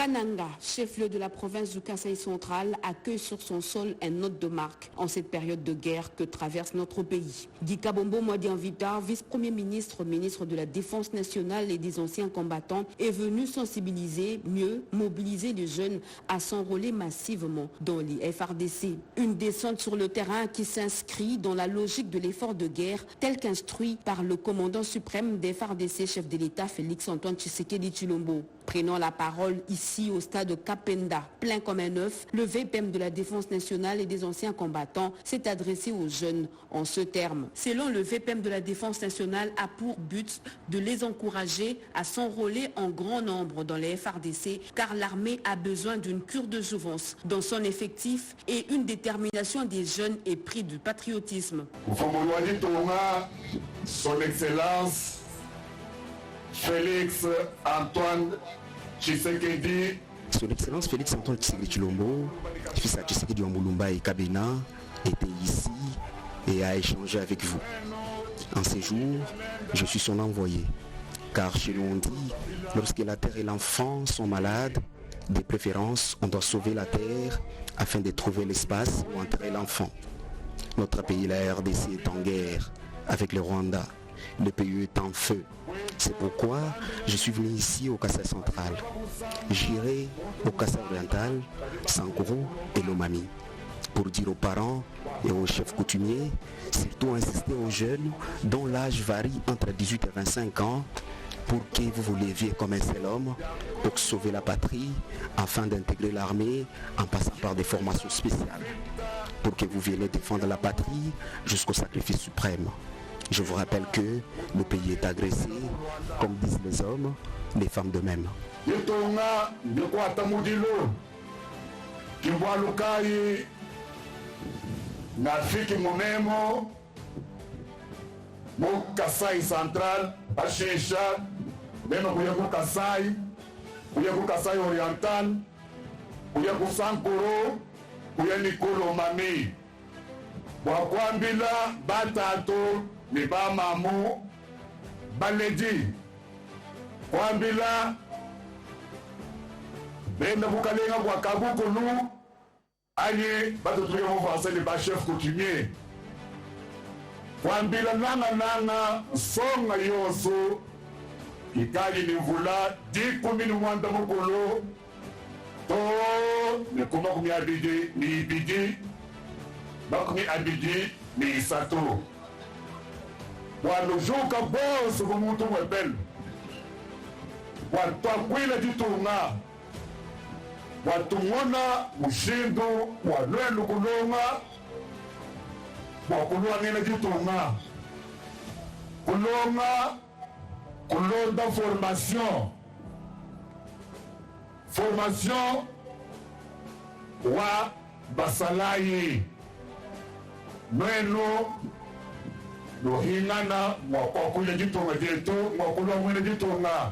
Kananga, chef-lieu de la province du Kasaï central, accueille sur son sol un hôte de marque en cette période de guerre que traverse notre pays. Guy Kabombo Modian-Vitar, vice-premier ministre, ministre de la Défense nationale et des anciens combattants, est venu sensibiliser, mieux mobiliser les jeunes à s'enrôler massivement dans les FARDC. Une descente sur le terrain qui s'inscrit dans la logique de l'effort de guerre tel qu'instruit par le commandant suprême des FARDC, chef de l'État Félix-Antoine Tshisekedi Tshilombo. Prenant la parole ici au stade de Kapenda, plein comme un œuf, le VPM de la Défense nationale et des anciens combattants s'est adressé aux jeunes en ce terme. Selon le VPM de la Défense nationale, a pour but de les encourager à s'enrôler en grand nombre dans les FARDC, car l'armée a besoin d'une cure de jouvence dans son effectif et une détermination des jeunes épris du patriotisme. Son Excellence Félix-Antoine Tshisekedi. Son Excellence Félix-Antoine Tshisekedi Tshilombo, fils à Tshisekedi Wambulumba et Kabena, était ici et a échangé avec vous. En ces jours, je suis son envoyé. Car chez nous on dit, lorsque la terre et l'enfant sont malades, de préférence, on doit sauver la terre afin de trouver l'espace où enterrer l'enfant. Notre pays, la RDC, est en guerre avec le Rwanda. Le pays est en feu. C'est pourquoi je suis venu ici au Kasaï central. J'irai au Kasaï oriental, Sankuru et Lomami pour dire aux parents et aux chefs coutumiers, surtout insister aux jeunes dont l'âge varie entre 18 et 25 ans pour que vous vous leviez comme un seul homme pour sauver la patrie afin d'intégrer l'armée en passant par des formations spéciales pour que vous viennent défendre la patrie jusqu'au sacrifice suprême. Je vous rappelle que le pays est agressé, comme disent les hommes, les femmes de même. Kasaï central, Achincha, même Kasaï, Kasaï oriental, Sankoro, Nikolo Mami. Wakwambila batato ni ba mamu baledi kwambila benda bukalenga kwa kabukulu aye bato tuyo mfansa ni ba chef coutumier kwambila nanga songa yoso ikali ni vula dikumi ni mwanda mukulu to ni kuma kumi abidi ni ibidi bakumi abidi ni isato walujuka boso kumutu mwebel watwakwila ditunga watungona mushindu walwelu kulonga wakulwangela ditunga kulonga kulonda formation wa basalayi mwenu luhingana mwakwakule ditunga dietu mwakulwa mwene ditunga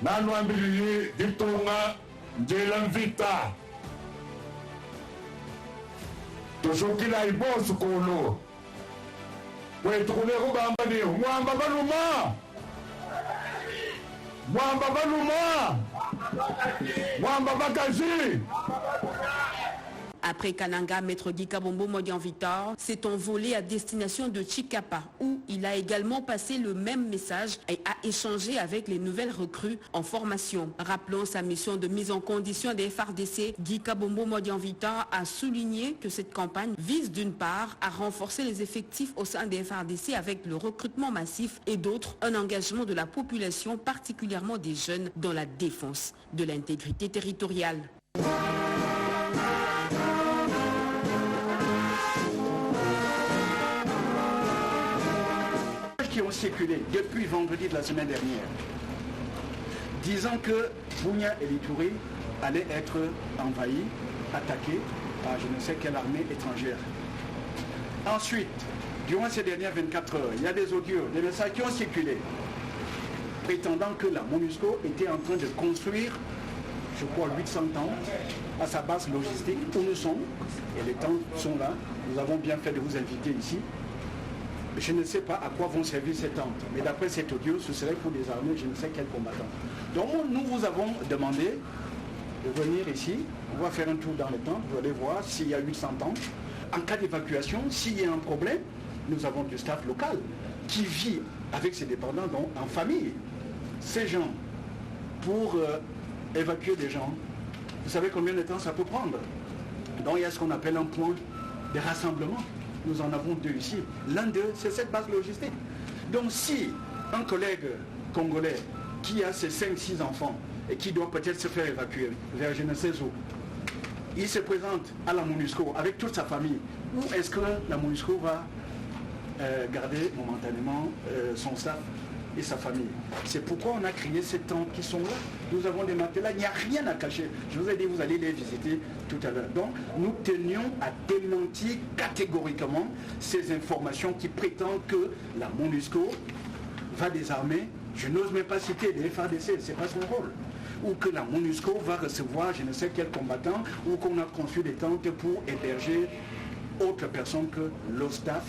nanwambilili ditunga njela mvita tushukila ibosu kulu wetukule kubambani mwamba baluma mwamba bakaji. Après Kananga, Maître Guy Kabombo Modian-Vitar s'est envolé à destination de Chikapa où il a également passé le même message et a échangé avec les nouvelles recrues en formation. Rappelant sa mission de mise en condition des FARDC, Guy Kabombo Modian-Vitar a souligné que cette campagne vise d'une part à renforcer les effectifs au sein des FARDC avec le recrutement massif et d'autres un engagement de la population, particulièrement des jeunes, dans la défense de l'intégrité territoriale. Qui ont circulé depuis vendredi de la semaine dernière, disant que Bunia et Lituri allaient être envahis, attaqués par je ne sais quelle armée étrangère. Ensuite, durant ces dernières 24 heures, il y a des audios, des messages qui ont circulé, prétendant que la MONUSCO était en train de construire, je crois, 800 tentes à sa base logistique où nous sommes, et les tentes sont là. Nous avons bien fait de vous inviter ici. Je ne sais pas à quoi vont servir ces tentes, mais d'après cet audio, ce serait pour désarmer je ne sais quel combattant. Donc nous vous avons demandé de venir ici, on va faire un tour dans les tentes, vous allez voir s'il y a 800 tentes. En cas d'évacuation, s'il y a un problème, nous avons du staff local qui vit avec ses dépendants, donc en famille. Ces gens, pour évacuer des gens, vous savez combien de temps ça peut prendre? Donc il y a ce qu'on appelle un point de rassemblement. Nous en avons 2 ici. L'un d'eux, c'est cette base logistique. Donc si un collègue congolais qui a ses 5-6 enfants et qui doit peut-être se faire évacuer vers je ne sais où, il se présente à la MONUSCO avec toute sa famille, où est-ce que la MONUSCO va garder momentanément son staff et sa famille? C'est pourquoi on a créé ces tentes qui sont là. Nous avons des matelas, il n'y a rien à cacher. Je vous ai dit, vous allez les visiter tout à l'heure. Donc, nous tenions à démentir catégoriquement ces informations qui prétendent que la MONUSCO va désarmer. Je n'ose même pas citer les FARDC, ce n'est pas son rôle. Ou que la MONUSCO va recevoir je ne sais quel combattant, ou qu'on a conçu des tentes pour héberger autre personne que le staff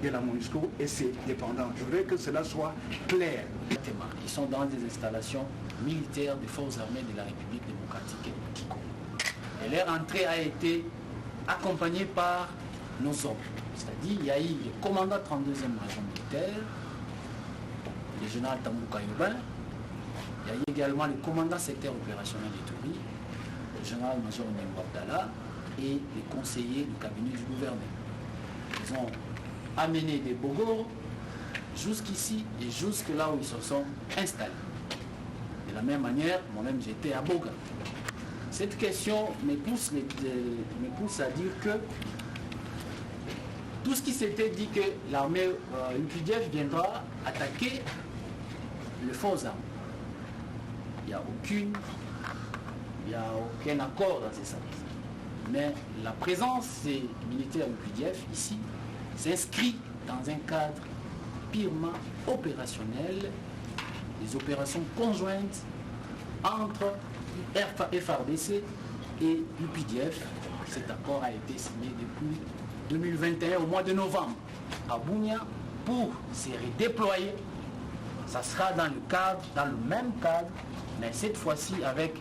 de la MONUSCO et ses dépendants. Je voudrais que cela soit clair. Ils sont dans des installations militaires des forces armées de la République démocratique du Congo. Et leur entrée a été accompagnée par nos hommes. C'est-à-dire, il y a eu le commandant 32e région militaire, le général Tambouka Yobin, il y a eu également le commandant secteur opérationnel d'Ituri, le général-major Nembo Abdallah et les conseillers du cabinet du gouverneur. Ils ont amené des Bogos jusqu'ici et jusque là où ils se sont installés. De la même manière, moi-même j'étais à Boga. Cette question me pousse à dire que tout ce qui s'était dit que l'armée UPDF viendra attaquer le faux armes. Il n'y a aucun accord dans ces services. Mais la présence des militaires UPDF ici s'inscrit dans un cadre purement opérationnel, des opérations conjointes entre FARDC et UPDF. Cet accord a été signé depuis 2021 au mois de novembre à Bunia pour se redéployer. Ça sera dans le même cadre, mais cette fois-ci avec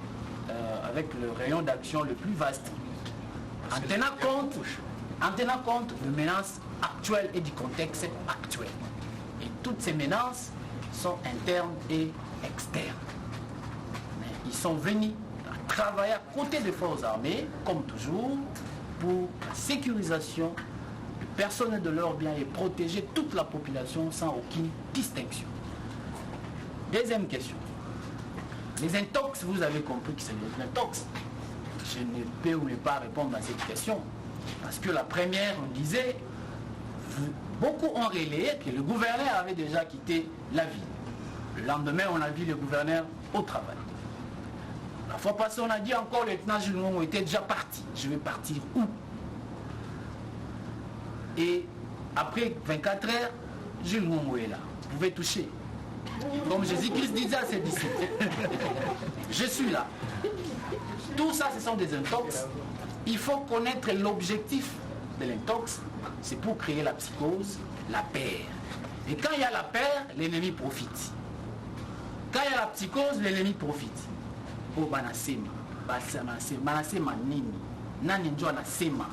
le rayon d'action le plus vaste. En tenant compte de menaces actuelles et du contexte actuel. Et toutes ces menaces sont internes et externes. Mais ils sont venus travailler à côté des forces armées, comme toujours, pour la sécurisation du personnel de leurs biens et protéger toute la population sans aucune distinction. Deuxième question. Les intox, vous avez compris que c'est des intox. Je ne peux ou ne pas répondre à cette question. Parce que la première, on disait, beaucoup ont relayé que le gouverneur avait déjà quitté la ville. Le lendemain, on a vu le gouverneur au travail. La fois passée, on a dit encore, le lieutenant Jules Ngongo était déjà parti. Je vais partir où? Et après 24 heures, Jules Ngongo est là. Vous pouvez toucher. Comme Jésus-Christ disait à ses disciples. Je suis là. Tout ça, ce sont des intox. Il faut connaître l'objectif de l'intox. C'est pour créer la psychose, la peur. Et quand il y a la peur, l'ennemi profite. Quand il y a la psychose, l'ennemi profite. Oh, banasema. Banasema nini. Nani njo anasema.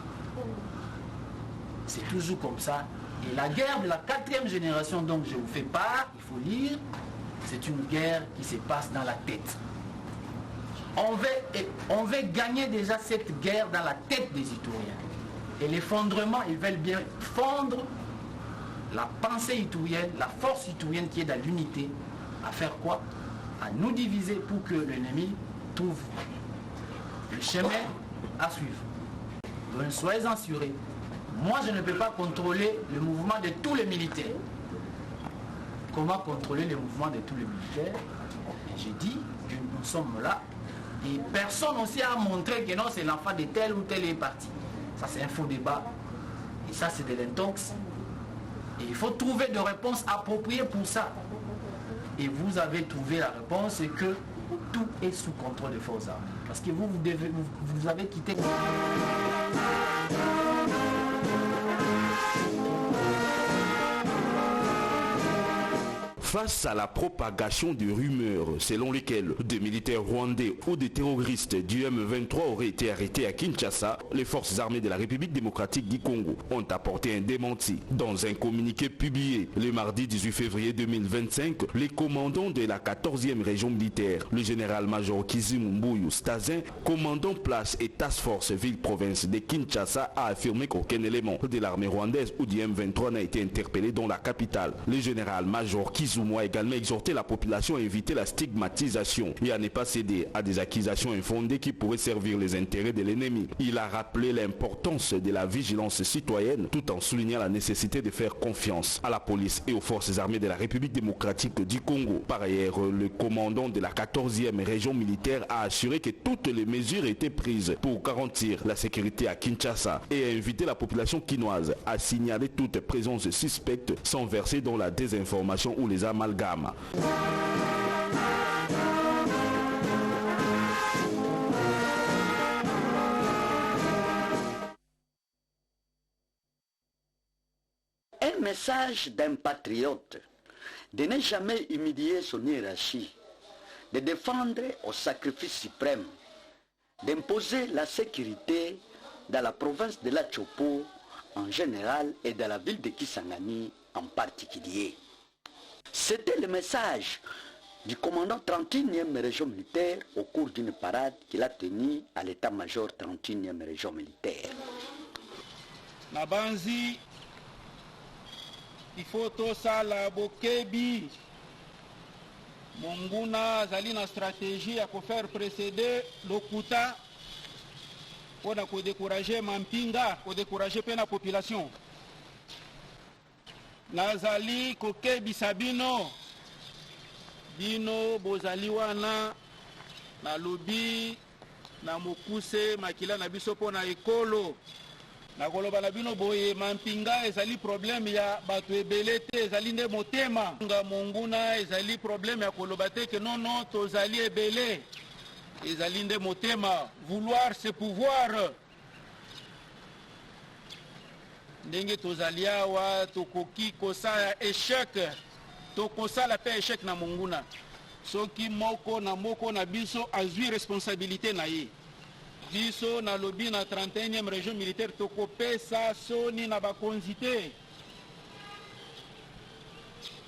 C'est toujours comme ça. Et la guerre de la 4e génération dont je vous fais part, il faut lire, c'est une guerre qui se passe dans la tête. On veut gagner déjà cette guerre dans la tête des Ituriens. Et l'effondrement, ils veulent bien fondre la pensée iturienne, la force iturienne qui est dans l'unité, à faire quoi? À nous diviser pour que l'ennemi trouve le chemin à suivre. Donc soyez assurés. Moi, je ne peux pas contrôler le mouvement de tous les militaires. Comment contrôler le mouvement de tous les militaires? J'ai dit que nous sommes là. Et personne aussi a montré que non, c'est l'enfant de tel ou tel est parti. Ça, c'est un faux débat. Et ça, c'est de l'intox. Et il faut trouver des réponses appropriées pour ça. Et vous avez trouvé la réponse, c'est que tout est sous contrôle des forces armées. Parce que vous avez quitté... Face à la propagation de rumeurs selon lesquelles des militaires rwandais ou des terroristes du M23 auraient été arrêtés à Kinshasa, les forces armées de la République démocratique du Congo ont apporté un démenti. Dans un communiqué publié le mardi 18 février 2025, les commandants de la 14e région militaire, le général-major Kizimu Mbuyu Stazin, commandant place et task force ville-province de Kinshasa, a affirmé qu'aucun élément de l'armée rwandaise ou du M23 n'a été interpellé dans la capitale. Le général-major Kizimu a également exhorté la population à éviter la stigmatisation et à ne pas céder à des accusations infondées qui pourraient servir les intérêts de l'ennemi. Il a rappelé l'importance de la vigilance citoyenne tout en soulignant la nécessité de faire confiance à la police et aux forces armées de la République démocratique du Congo. Par ailleurs, le commandant de la 14e région militaire a assuré que toutes les mesures étaient prises pour garantir la sécurité à Kinshasa et a invité la population quinoise à signaler toute présence suspecte sans verser dans la désinformation ou les amalgames. Un message d'un patriote de ne jamais humilier son hiérarchie, de défendre au sacrifice suprême, d'imposer la sécurité dans la province de la Chopo en général et dans la ville de Kisangani en particulier. C'était le message du commandant 31e région militaire au cours d'une parade qu'il a tenue à l'état-major 31e région militaire. Nabanzi, il faut tout ça la bokebi. Monguna zali na stratégie à faire précéder l'Okuta pour décourager Mampinga, pour décourager la population. Nazali kokebi sabino bino bozali wana na lobi na mokuse makila na biso pona ekolo na koloba na bino boye Mampinga ezali problème ya bato ebele te ezali nde motema nga monguna ezali problème ya koloba te que non tozali ebele ezali nde motema. Vouloir c'est pouvoir. Ndenge tozali awa tokoki kosala échec tokosala pe échec na monguna soki moko na biso azwi responsabilité na ye. Biso na lobi na 31e région militaire tokopesa soni na bakonzi te.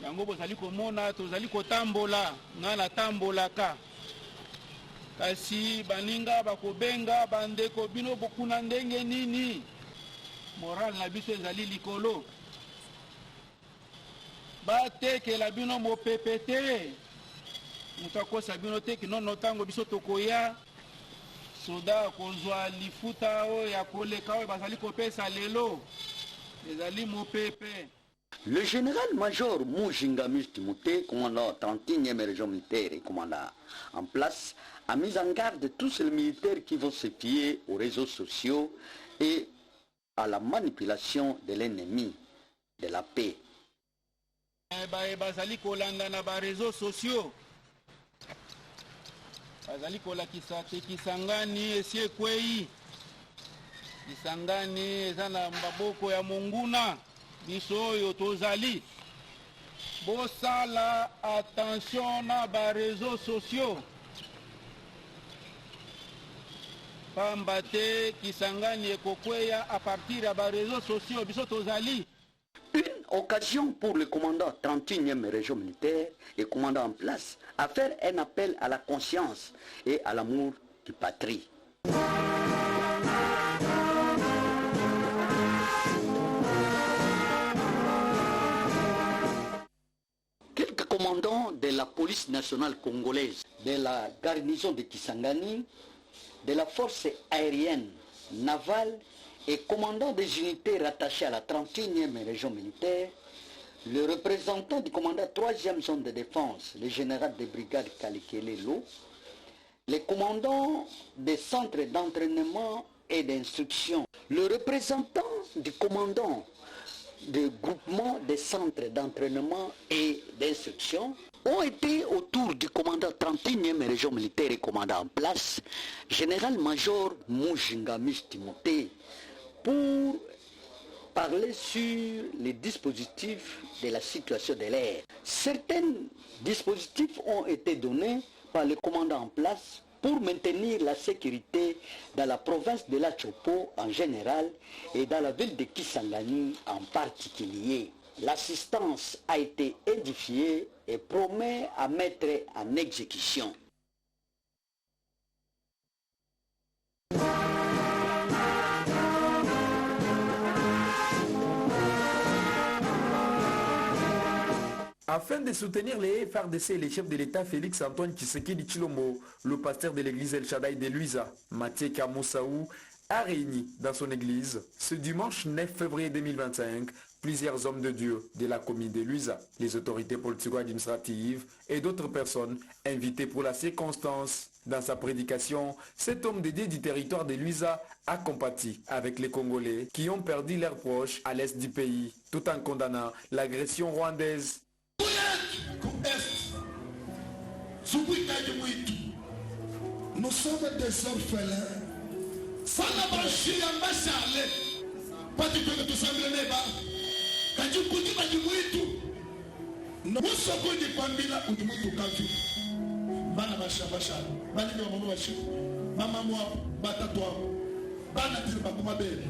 Yango bozali komona tozali kotambola nga na tambolaka kasi baninga bakobenga bandeko bino bokuna ndenge nini moral na biso ezali likolo batekela bino mopepe te moto akosa bino te kinono ntango biso tokoya soda kozwa lifuta oyo ya koleka oyo bazali kopesa lelo ezali mopepe. Le général-major Mujinga Timothée, commandant 31e région militaire et commandant en place, a mis en garde tous les militaires qui vont se fier aux réseaux sociaux et à la manipulation de l'ennemi de la paix. Bazali kolanda na ba réseaux sociaux. Bazali kolakisa te Kisangani esi ekwei. Kisangani eza na maboko ya monguna. Biso oyo tozali. Bosala attention na ba réseaux sociaux. Pambate Kisangani ekokweya à partir ya ba réseaux sociaux biso tozali. Une occasion pour le commandant 31e région militaire et commandant en place à faire un appel à la conscience et à l'amour du patrie. Quelques commandants de la police nationale congolaise, de la garnison de Kisangani, de la force aérienne, navale et commandant des unités rattachées à la 31e région militaire, le représentant du commandant 3e zone de défense, le général de brigade Kalikele Lo, les commandants des centres d'entraînement et d'instruction, le représentant du commandant du groupement des centres d'entraînement et d'instruction, ont été autour du commandant 31e région militaire et commandant en place, général-major Mujinga Timothée, pour parler sur les dispositifs de la situation de l'air. Certains dispositifs ont été donnés par le commandant en place pour maintenir la sécurité dans la province de la Chopo en général et dans la ville de Kisangani en particulier. L'assistance a été édifiée et promet à mettre en exécution. Afin de soutenir les FRDC et les chefs de l'État Félix Antoine Tshisekedi Tshilombo, le pasteur de l'église El Shaddai de Luiza, Mathieu Kamoussaou, a réuni dans son église ce dimanche 9 février 2025 plusieurs hommes de Dieu de la commune de Luiza, les autorités politico-administratives et d'autres personnes invitées pour la circonstance. Dans sa prédication, cet homme de Dieu du territoire de Luiza a compati avec les Congolais qui ont perdu leurs proches à l'est du pays, tout en condamnant l'agression rwandaise. Nous sommes des orphelins. Ça n'a pas chié à ma charle. Pas du tout que tout semble n'est-ce. Quand tu peux dire du mouitou, nous sommes des Pambila ou du mouitou Kafi. Bana Bacha Bacha, Bani Maman Bacha, Maman moi, Batatoa, Bana Tilbakuma Bele.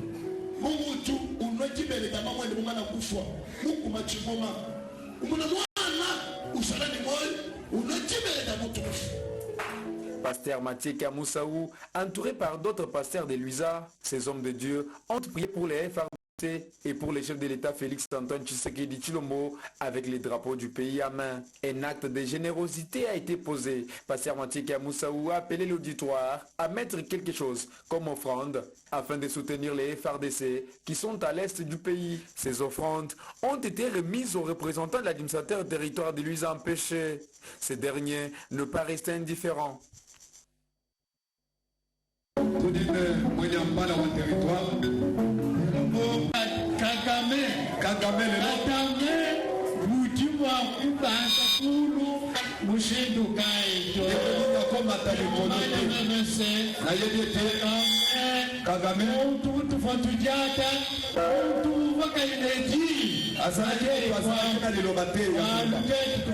Mouitou, ou Notibele, ta maman de Moumana Koufwa, Moukuma Chimoma, ou Mouna, ou Salah de Moï, ou Notibele ta Moutou. Pasteur Mathieu Kamoussaou, entouré par d'autres pasteurs de Luiza, ces hommes de Dieu ont prié pour les FRDC et pour les chefs de l'État Félix Antoine Tshisekedi Tshilombo avec les drapeaux du pays à main. Un acte de générosité a été posé. Pasteur Mathieu Kamoussaou a appelé l'auditoire à mettre quelque chose comme offrande afin de soutenir les FRDC qui sont à l'est du pays. Ces offrandes ont été remises aux représentants de l'administrateur du territoire de Luiza empêché. Ces derniers ne pas rester indifférents.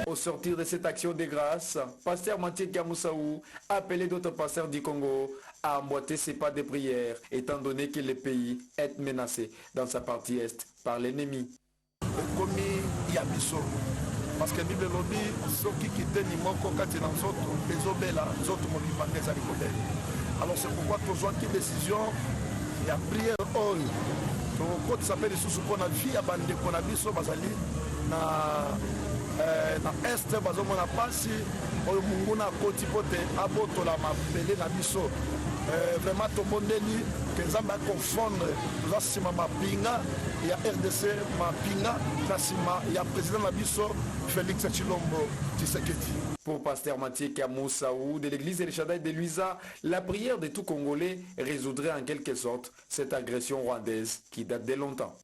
Au sortir de cette action de grâce, pasteur Mathieu Kamoussaou a appelé d'autres pasteurs du Congo à emboîter ses pas de prière, étant donné que le pays est menacé dans sa partie est par l'ennemi. Parce que la Bible dit ceux qui quittent Nimoko quand ils sont les obéla, les autres m'ont dit alors c'est pourquoi tu as une décision, il y a prière all. Donc quand ça s'appelle sous qu'on a vie à bande qu'on a vu sur Bazali na est bazomona pasi oyo mungu na koti pote abotola mapele na biso vraiment tobondeli que nzambe akofondre toza nsima mapinga ya RDC mapinga na nsima ya président na biso Félix Tshilombo Tshisekedi. Pour pasteur Mathieu Kamoussaou de l'église El Shaddai de Luiza, la prière de tout Congolais résoudrait en quelque sorte cette agression rwandaise qui date de longtemps.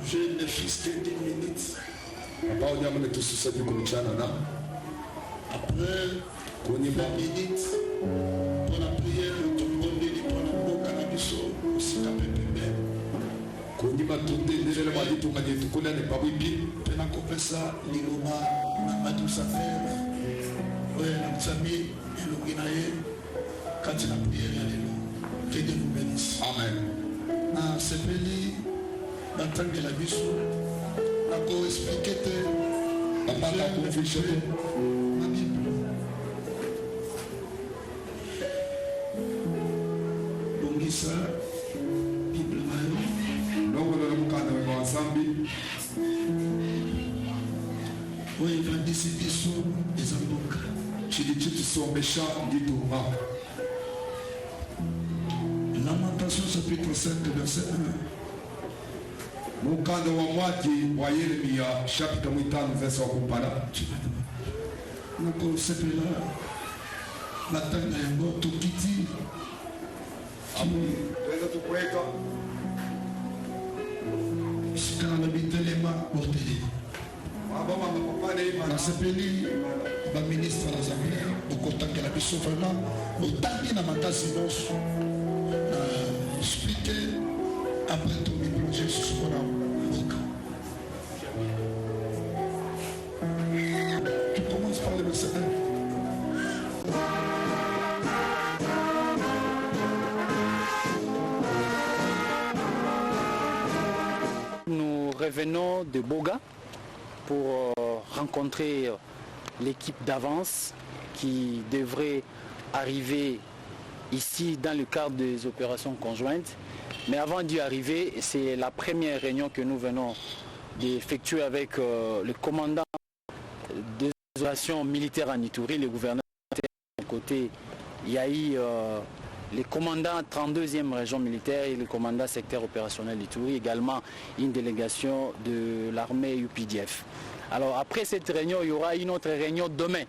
Je ne fils que 10 minutes. Après 20 minutes, pour la prière, nous avons pour la boca à Bisso, aussi la PPB. Pena kopesa liloma Mamadou Safer, Namsami, Eloginaye, quand la prière est là, que Dieu nous bénisse. Amen. Na sepeli batanga la biso ako expliquer te papa la conviction na Bible bongisa Bible nayo longo na mukanda wa Zambi oui vandisi biso ezamboka chili chiti sombesha ndituma Lamentation chapitre 5 verset 1. mukanda wa mwaki wa Yeremia chapter 5 verse wa kupana noko sepela matanga yango tokiti amu twenda tukweka sikana bitelema boteli nasepeli baministre na zambe okotangela biso vraiment botangi na makasi nyonso explike après tout mélanger susu mpona mboka. Tu commences par le verset 1. Nous revenons de Boga pour rencontrer l'équipe d'avance qui devrait arriver ici dans le cadre des opérations conjointes. Mais avant d'y arriver, c'est la première réunion que nous venons d'effectuer avec le commandant des opérations militaires en Ituri, le gouverneur de côté. Il y a eu les commandants 32e région militaire et le commandant secteur opérationnel d'Ituri, également une délégation de l'armée UPDF. Alors après cette réunion, il y aura une autre réunion demain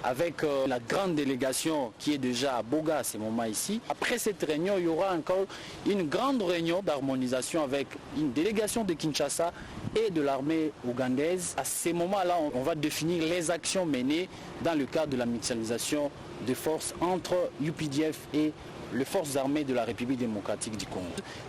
avec la grande délégation qui est déjà à Boga à ce moment ici. Après cette réunion, il y aura encore une grande réunion d'harmonisation avec une délégation de Kinshasa et de l'armée ougandaise. À ce moment-là, on va définir les actions menées dans le cadre de la mutualisation de forces entre UPDF et les forces armées de la République démocratique du Congo.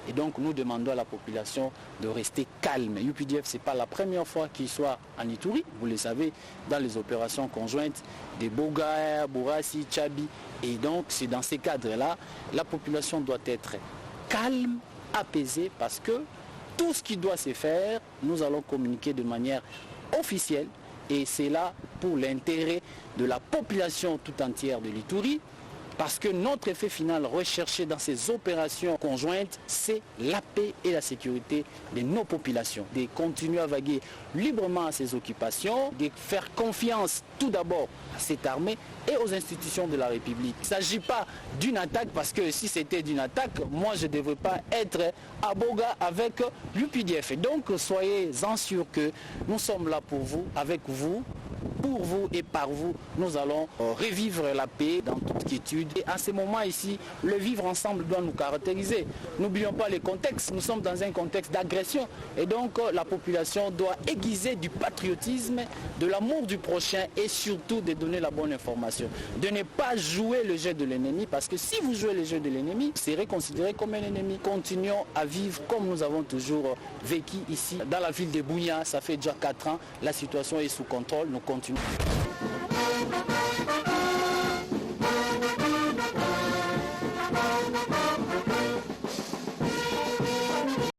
Et donc nous demandons à la population de rester calme. UPDF, ce n'est pas la première fois qu'il soit en Ituri. Vous le savez, dans les opérations conjointes de Boga, Bourassi, Tchabi. Et donc c'est dans ces cadres-là, la population doit être calme, apaisée, parce que tout ce qui doit se faire, nous allons communiquer de manière officielle. Et c'est là pour l'intérêt de la population tout entière de l'Ituri. Parce que notre effet final recherché dans ces opérations conjointes, c'est la paix et la sécurité de nos populations. De continuer à vaguer librement à ces occupations, de faire confiance tout d'abord à cette armée et aux institutions de la République. Il ne s'agit pas d'une attaque, parce que si c'était d'une attaque, moi je ne devrais pas être à Boga avec l'UPDF. Et donc soyez-en sûrs que nous sommes là pour vous, avec vous. Pour vous et par vous, nous allons revivre la paix dans toute quiétude. Et à ce moment ici, le vivre ensemble doit nous caractériser. N'oublions pas les contextes. Nous sommes dans un contexte d'agression. Et donc la population doit aiguiser du patriotisme, de l'amour du prochain et surtout de donner la bonne information. De ne pas jouer le jeu de l'ennemi, parce que si vous jouez le jeu de l'ennemi, vous serez considéré comme un ennemi. Continuons à vivre comme nous avons toujours vécu ici dans la ville de Bunia. Ça fait déjà 4 ans. La situation est sous contrôle. Nous continuons.